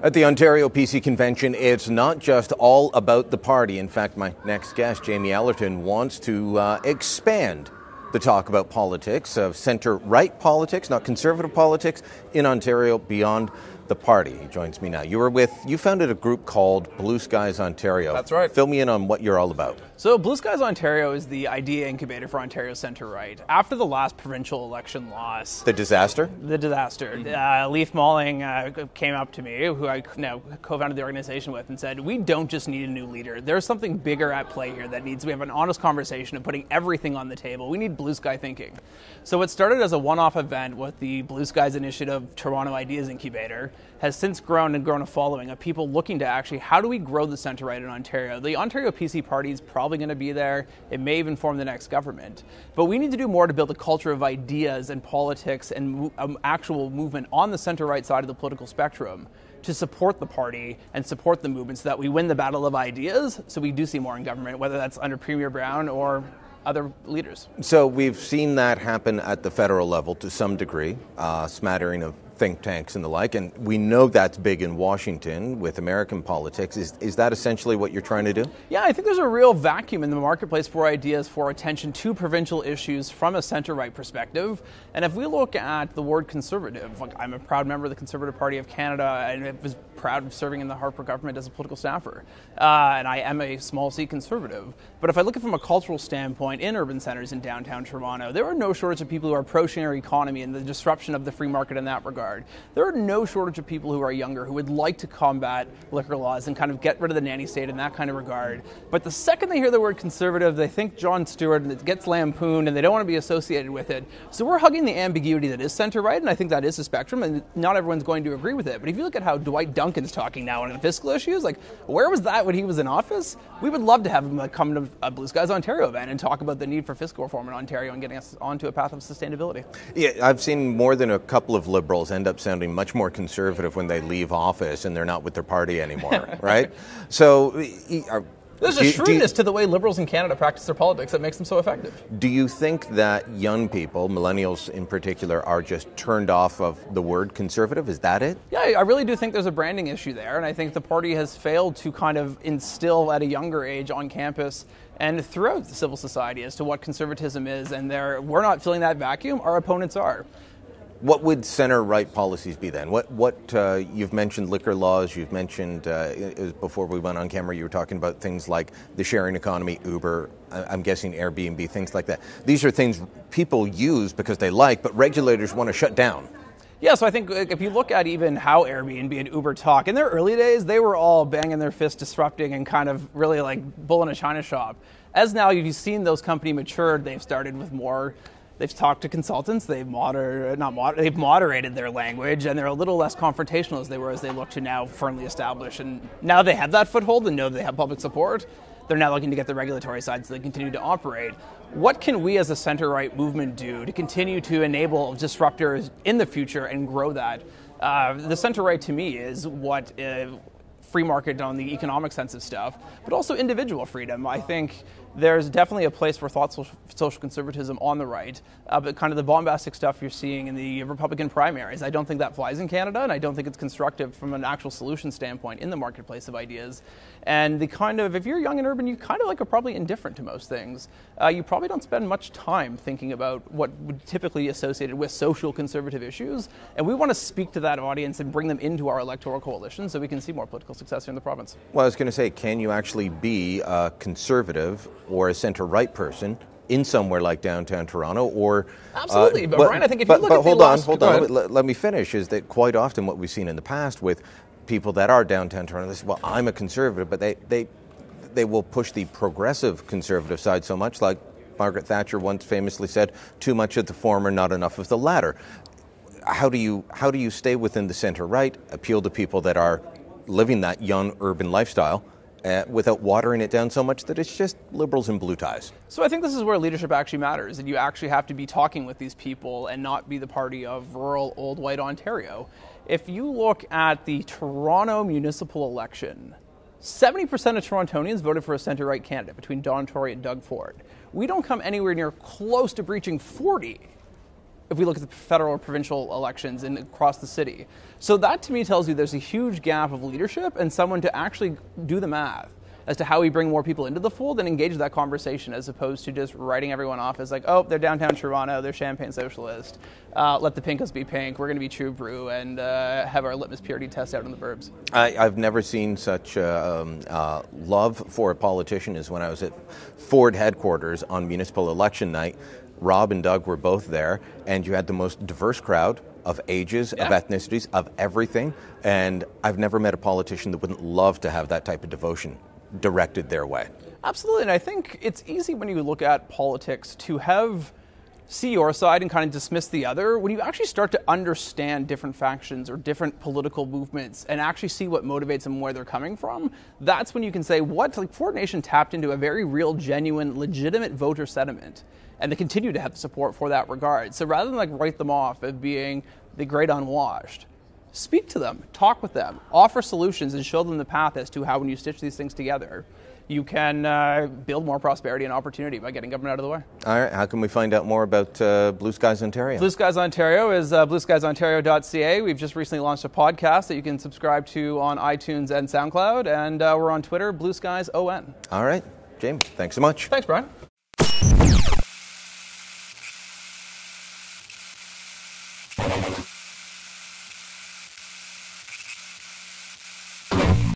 At the Ontario PC Convention, it's not just all about the party. In fact, my next guest, Jamie Ellerton, wants to expand the talk about politics, of centre-right politics, not conservative politics, in Ontario beyond the party. He joins me now. You founded a group called Blue Skies Ontario. That's right. Fill me in on what you're all about. So Blue Skies Ontario is the idea incubator for Ontario centre-right. After the last provincial election loss... The disaster? The disaster. Leif Malling came up to me, who I now co-founded the organization with, and said, we don't just need a new leader. There's something bigger at play here that we have an honest conversation of putting everything on the table. We need blue sky thinking. So it started as a one-off event with the Blue Skies Initiative Toronto Ideas Incubator, has since grown a following of people looking to actually, how do we grow the centre-right in Ontario? The Ontario PC party is probably going to be there. It may even form the next government. But we need to do more to build a culture of ideas and politics and actual movement on the centre-right side of the political spectrum to support the party and support the movement so that we win the battle of ideas, so we do see more in government, whether that's under Premier Brown or other leaders. So we've seen that happen at the federal level to some degree, smattering of think tanks and the like, and we know that's big in Washington with American politics. Is that essentially what you're trying to do? Yeah, I think there's a real vacuum in the marketplace for ideas for attention to provincial issues from a centre-right perspective. And if we look at the word conservative, like I'm a proud member of the Conservative Party of Canada, and I was proud of serving in the Harper government as a political staffer. And I am a small C conservative. But if I look at it from a cultural standpoint in urban centres in downtown Toronto, there are no shortage of people who are pro-share economy and the disruption of the free market in that regard. There are no shortage of people who are younger who would like to combat liquor laws and kind of get rid of the nanny state in that kind of regard. But the second they hear the word conservative, they think Jon Stewart and it gets lampooned and they don't want to be associated with it. So we're hugging the ambiguity that is centre-right, and I think that is a spectrum, and not everyone's going to agree with it. But if you look at how Dwight Duncan's talking now on the fiscal issues, like where was that when he was in office? We would love to have him come to a Blue Skies Ontario event and talk about the need for fiscal reform in Ontario and getting us onto a path of sustainability. Yeah, I've seen more than a couple of Liberals end up sounding much more conservative when they leave office and they're not with their party anymore, right? So there's a shrewdness to the way Liberals in Canada practice their politics that makes them so effective. Do you think that young people, millennials in particular, are just turned off of the word conservative? Is that it? Yeah, I really do think there's a branding issue there, and I think the party has failed to kind of instill at a younger age on campus and throughout the civil society as to what conservatism is, and we're not filling that vacuum, our opponents are. What would centre-right policies be then? You've mentioned liquor laws, you've mentioned, before we went on camera, you were talking about things like the sharing economy, Uber, I'm guessing Airbnb, things like that. These are things people use because they like, but regulators want to shut down. Yeah, so I think if you look at even how Airbnb and Uber talk, in their early days, they were all banging their fists, disrupting, and kind of really like bull in a china shop. As now you've seen those companies mature, they've started with more. They've talked to consultants, they've moderated their language, and they're a little less confrontational as they look to now firmly establish. And now they have that foothold and know they have public support. They're now looking to get the regulatory side so they continue to operate. What can we as a centre-right movement do to continue to enable disruptors in the future and grow that? The centre-right to me is what free market on the economic sense of stuff, but also individual freedom. I think there's definitely a place for thoughtful social conservatism on the right, but kind of the bombastic stuff you're seeing in the Republican primaries, I don't think that flies in Canada, and I don't think it's constructive from an actual solution standpoint in the marketplace of ideas. And if you're young and urban, you kind of are probably indifferent to most things. You probably don't spend much time thinking about what would typically be associated with social conservative issues, and we want to speak to that audience and bring them into our electoral coalition so we can see more political success here in the province. Well, I was going to say, can you actually be a conservative or a centre-right person in somewhere like downtown Toronto, or absolutely? But Brian, I think if you look at hold on. Let me finish. Is that quite often what we've seen in the past with people that are downtown Toronto? They say, "Well, I'm a conservative," but they will push the progressive conservative side so much, like Margaret Thatcher once famously said, "Too much of the former, not enough of the latter." How do you stay within the centre-right, appeal to people that are living that young urban lifestyle, without watering it down so much that it's just Liberals in blue ties? So I think this is where leadership actually matters, and you actually have to be talking with these people and not be the party of rural old white Ontario. If you look at the Toronto municipal election, 70% of Torontonians voted for a centre-right candidate between Don Tory and Doug Ford. We don't come anywhere near close to breaching 40 if we look at the federal or provincial elections and across the city. So that to me tells you there's a huge gap of leadership and someone to actually do the math as to how we bring more people into the fold and engage that conversation, as opposed to just writing everyone off as like, oh, they're downtown Toronto, they're Champagne Socialist, let the Pinkos be pink, we're going to be True Brew, and have our litmus purity test out in the burbs. I've never seen such love for a politician as when I was at Ford headquarters on municipal election night. Rob and Doug were both there, and you had the most diverse crowd of ages, of ethnicities, of everything, and I've never met a politician that wouldn't love to have that type of devotion directed their way. Absolutely, and I think it's easy when you look at politics to see your side and kind of dismiss the other. When you actually start to understand different factions or different political movements and actually see what motivates them, where they're coming from, that's when you can say, Ford Nation tapped into a very real, genuine, legitimate voter sentiment, and they continue to have support for that regard. So rather than write them off as being the great unwashed, speak to them, talk with them, offer solutions, and show them the path as to how, when you stitch these things together, you can build more prosperity and opportunity by getting government out of the way. All right, how can we find out more about Blue Skies Ontario? Blue Skies Ontario is blueskiesontario.ca. We've just recently launched a podcast that you can subscribe to on iTunes and SoundCloud, and we're on Twitter, Blue Skies ON. All right, James, thanks so much. Thanks, Brian.